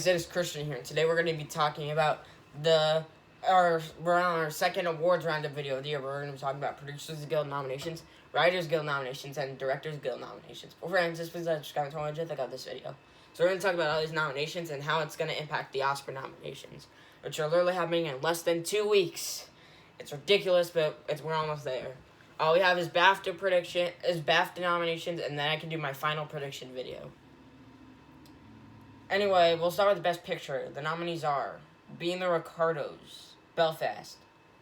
guys, it is Christian here, and today we're going to be talking about we're on our second awards roundup video of the year. We're going to be talking about Producers Guild nominations, Writers Guild nominations, and Directors Guild nominations. Before I answer this, please comment what you think of this video. So we're going to talk about all these nominations and how it's going to impact the Oscar nominations, which are literally happening in less than 2 weeks. It's ridiculous, but we're almost there. All we have is BAFTA nominations, and then I can do my final prediction video. Anyway, we'll start with the Best Picture. The nominees are Being the Ricardos, Belfast,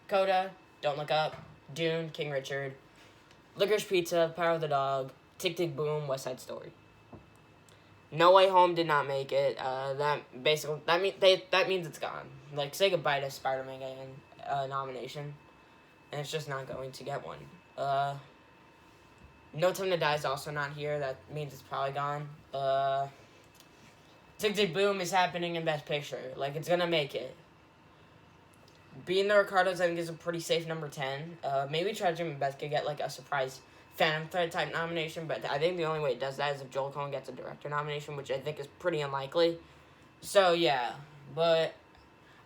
Coda, Don't Look Up, Dune, King Richard, Licorice Pizza, Power of the Dog, Tick, Tick, Boom, West Side Story. No Way Home did not make it. That means it's gone. Like, say goodbye to Spider-Man getting nomination, and it's just not going to get one. No Time to Die is also not here. That means it's probably gone. Tick, Tick, Boom is happening in Best Picture. Like, it's gonna make it. Being the Ricardos, I think, is a pretty safe number 10. Maybe Tragedy Macbeth could get, like, a surprise Phantom Thread type nomination, but I think the only way it does that is if Joel Coen gets a director nomination, which I think is pretty unlikely. So, yeah. But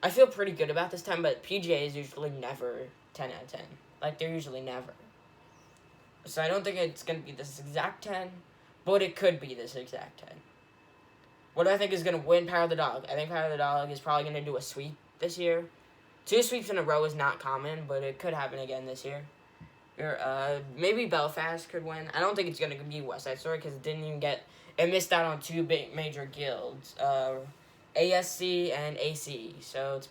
I feel pretty good about this time, but PGA is usually never 10 out of 10. Like, they're usually never. So I don't think it's gonna be this exact 10, but it could be this exact 10. What do I think is going to win Power of the Dog? I think Power of the Dog is probably going to do a sweep this year. 2 sweeps in a row is not common, but it could happen again this year. Maybe Belfast could win. I don't think it's going to be West Side Story because it missed out on 2 big major guilds, ASC and AC. So it's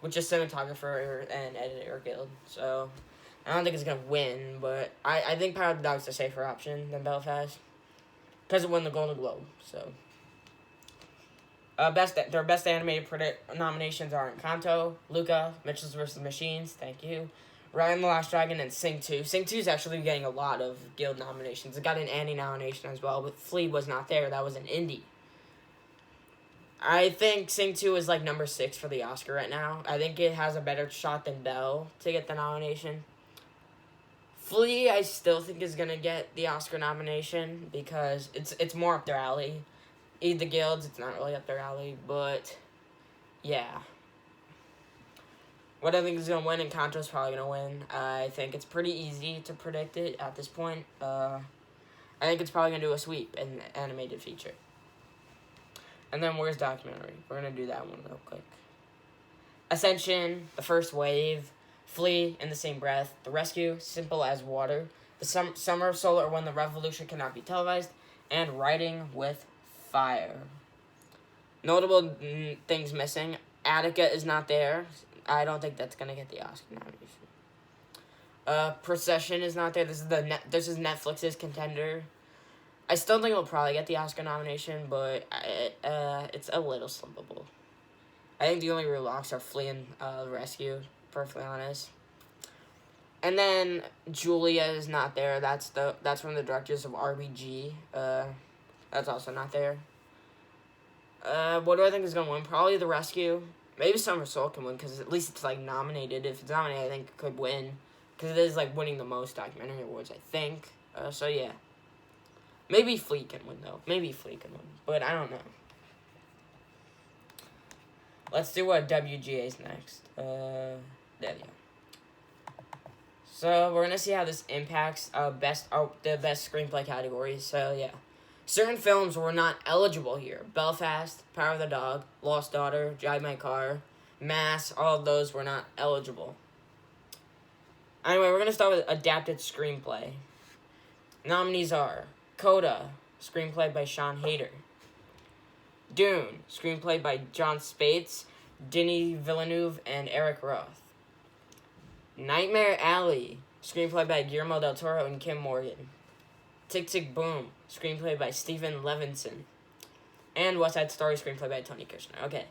which is cinematographer and editor guild. So I don't think it's going to win, but I think Power of the Dog's a safer option than Belfast because it won the Golden Globe. So. Their best animated nominations are Encanto, Luca, Mitchell's vs. Machines, thank you, Raya and the Last Dragon, and Sing 2. Sing 2 is actually getting a lot of Guild nominations. It got an Annie nomination as well, but Flea was not there. That was an indie. I think Sing 2 is like number 6 for the Oscar right now. I think it has a better shot than Belle to get the nomination. Flea, I still think is going to get the Oscar nomination because it's more up their alley. The Guilds, it's not really up their alley, but yeah. What I think is going to win, Encanto's probably going to win. I think it's pretty easy to predict it at this point. I think it's probably going to do a sweep in animated feature. And then where's documentary? We're going to do that one real quick. Ascension, The First Wave, Flea, In the Same Breath, The Rescue, Simple as Water, The Summer of Solar, When the Revolution Cannot Be Televised, and Writing with Fire. Notable things missing. Attica is not there. I don't think that's gonna get the Oscar nomination. Procession is not there. This is Netflix's contender. I still think it'll probably get the Oscar nomination, but it's a little slippable. I think the only real locks are Flea and Rescue. Perfectly honest. And then Julia is not there. That's from the directors of RBG. That's also not there. What do I think is going to win? Probably The Rescue. Maybe Summer Soul can win, because at least it's, like, nominated. If it's nominated, I think it could win. Because it is, like, winning the most documentary awards, I think. So, yeah. Maybe Flea can win, though. Maybe Flea can win. But I don't know. Let's do what WGA's next. There you go. So, we're going to see how this impacts the best screenplay categories. So, yeah. Certain films were not eligible here. Belfast, Power of the Dog, Lost Daughter, Drive My Car, Mass, all of those were not eligible. Anyway, we're going to start with Adapted Screenplay. Nominees are Coda, Screenplay by Sean Hayter. Dune, Screenplay by John Spates, Denis Villeneuve, and Eric Roth. Nightmare Alley, Screenplay by Guillermo del Toro and Kim Morgan. Tick, Tick, Boom, Screenplay by Stephen Levinson. And West Side Story, Screenplay by Tony Kushner. Okay.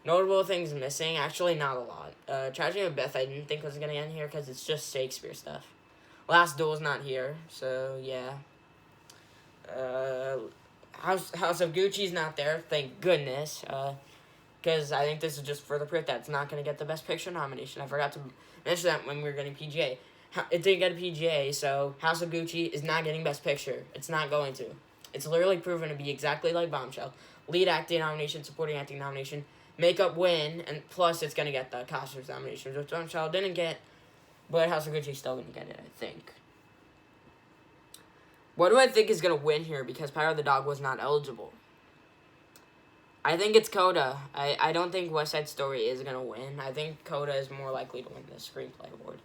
Notable things missing. Actually, not a lot. Tragedy of Macbeth I didn't think was going to get in here because it's just Shakespeare stuff. Last Duel's not here, so yeah. House of Gucci's not there, thank goodness. Because I think this is just further proof that it's not going to get the Best Picture nomination. I forgot to mention that when we were getting PGA. It didn't get a PGA, so House of Gucci is not getting Best Picture. It's not going to. It's literally proven to be exactly like Bombshell. lead acting nomination, supporting acting nomination, makeup win, and plus it's going to get the costumes nomination, which Child didn't get, but House of Gucci's still going to get it, I think. What do I think is going to win here because Power of the Dog was not eligible? I think it's Coda. I don't think West Side Story is going to win. I think Coda is more likely to win the Screenplay Award.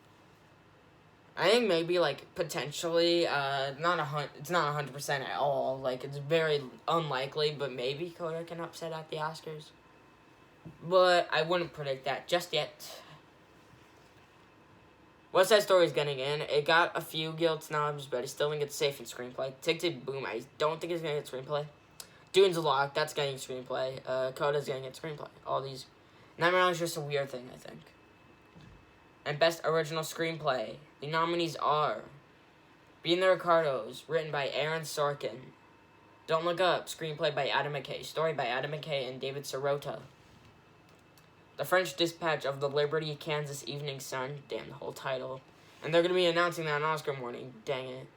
I think maybe, like, potentially, it's not 100% at all. Like, it's very unlikely, but maybe Coda can upset at the Oscars. But I wouldn't predict that just yet. West Side Story is getting in. It got a few guild snubs, but I still think it's safe in Screenplay. Tick Tick Boom, I don't think it's going to get Screenplay. Dune's a Lock, that's getting Screenplay. Coda's getting it Screenplay. All these. Nightmare Alley is just a weird thing, I think. And Best Original Screenplay. The nominees are Being the Ricardos, written by Aaron Sorkin. Don't Look Up, screenplay by Adam McKay. Story by Adam McKay and David Sirota. The French Dispatch of the Liberty, Kansas Evening Sun. Damn, the whole title. And they're going to be announcing that on Oscar morning. Dang it.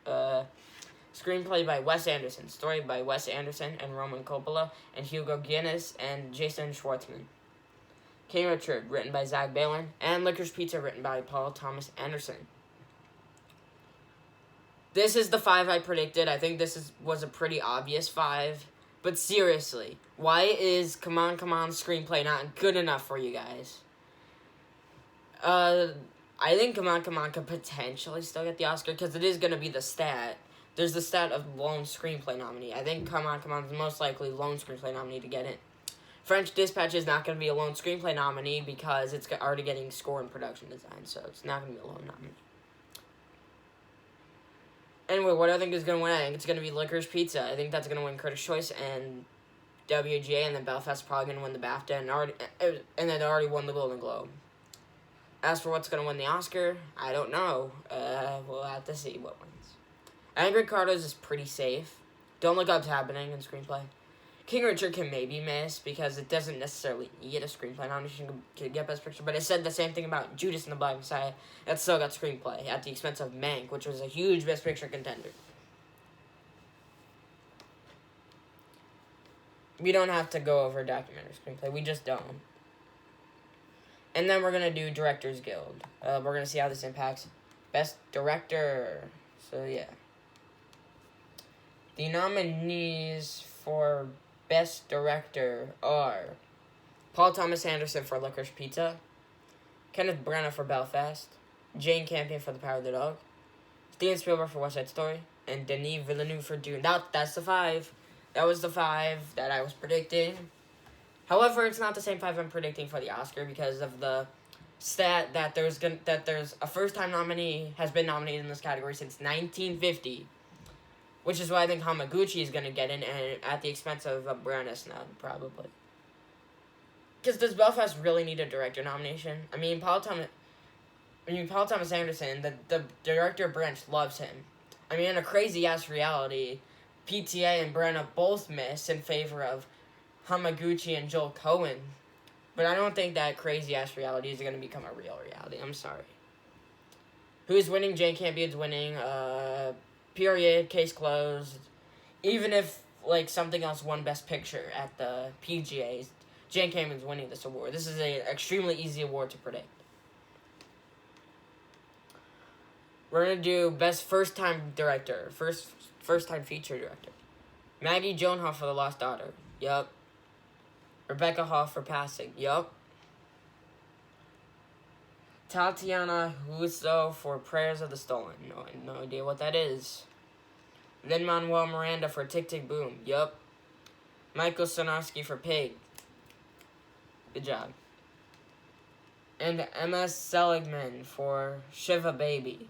Screenplay by Wes Anderson. Story by Wes Anderson and Roman Coppola and Hugo Guinness and Jason Schwartzman. King Richard, written by Zach Balan. And Licorice Pizza, written by Paul Thomas Anderson. This is the 5 I predicted. I think this was a pretty obvious 5. But seriously, why is Come On, Come On screenplay not good enough for you guys? I think Come On, Come On could potentially still get the Oscar because it is going to be the stat. There's the stat of lone screenplay nominee. I think Come On, Come On is most likely lone screenplay nominee to get it. French Dispatch is not going to be a lone screenplay nominee because it's already getting score and production design, so it's not going to be a lone nominee. Anyway, what I think is going to win, I think it's going to be Licorice Pizza. I think that's going to win Critics' Choice and WGA, and then Belfast is probably going to win the BAFTA, and then already won the Golden Globe. As for what's going to win the Oscar, I don't know. We'll have to see what wins. I think Ricardo's is pretty safe. Don't Look Up's happening in screenplay. King Richard can maybe miss because it doesn't necessarily need a screenplay nomination to get Best Picture. But I said the same thing about Judas and the Black Messiah. That still got screenplay at the expense of Mank, which was a huge Best Picture contender. We don't have to go over documentary screenplay. We just don't. And then we're going to do Directors Guild. We're going to see how this impacts Best Director. So, yeah. The nominees for Best Director are Paul Thomas Anderson for Licorice Pizza, Kenneth Branagh for Belfast, Jane Campion for The Power of the Dog, Steven Spielberg for West Side Story, and Denis Villeneuve for Dune. That's the 5. That was the 5 that I was predicting. However, it's not the same 5 I'm predicting for the Oscar because of the stat that there's a first-time nominee has been nominated in this category since 1950. Which is why I think Hamaguchi is going to get in and at the expense of a Branagh snub, probably. Because does Belfast really need a director nomination? I mean, Paul Thomas Anderson, the director branch loves him. I mean, in a crazy-ass reality, PTA and Branagh both miss in favor of Hamaguchi and Joel Cohen. But I don't think that crazy-ass reality is going to become a real reality. I'm sorry. Who's winning? Jane Campion's winning. Period, case closed. Even if, like, something else won Best Picture at the PGA, Jane Campion's winning this award. This is an extremely easy award to predict. We're going to do Best First-Time Director. First-Time Feature Director. Maggie Gyllenhaal for The Lost Daughter. Yup. Rebecca Hall for Passing. Yup. Tatiana Huso for Prayers of the Stolen. No idea what that is. Lin-Manuel Miranda for Tick Tick Boom. Yup. Michael Sarnowski for Pig. Good job. And M.S. Seligman for Shiva Baby.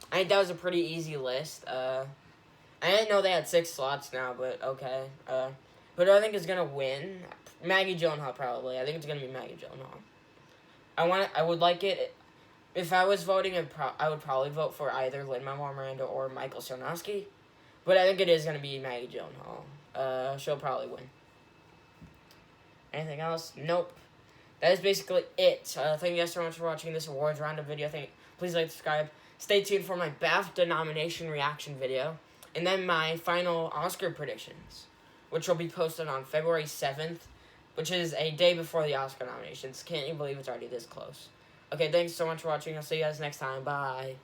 I think that was a pretty easy list. I didn't know they had 6 slots now, but okay. Who I think is going to win? Maggie Gyllenhaal, probably. I think it's going to be Maggie Gyllenhaal. I would like it... If I was voting, I would probably vote for either Lin-Manuel Miranda or Michael Sarnowski. But I think it is going to be Maggie Gyllenhaal. She'll probably win. Anything else? Nope. That is basically it. Thank you guys so much for watching this awards roundup video. Please like, subscribe. Stay tuned for my BAFTA nomination reaction video. And then my final Oscar predictions. which will be posted on February 7th, which is a day before the Oscar nominations. Can't you believe it's already this close? Okay, thanks so much for watching. I'll see you guys next time. Bye.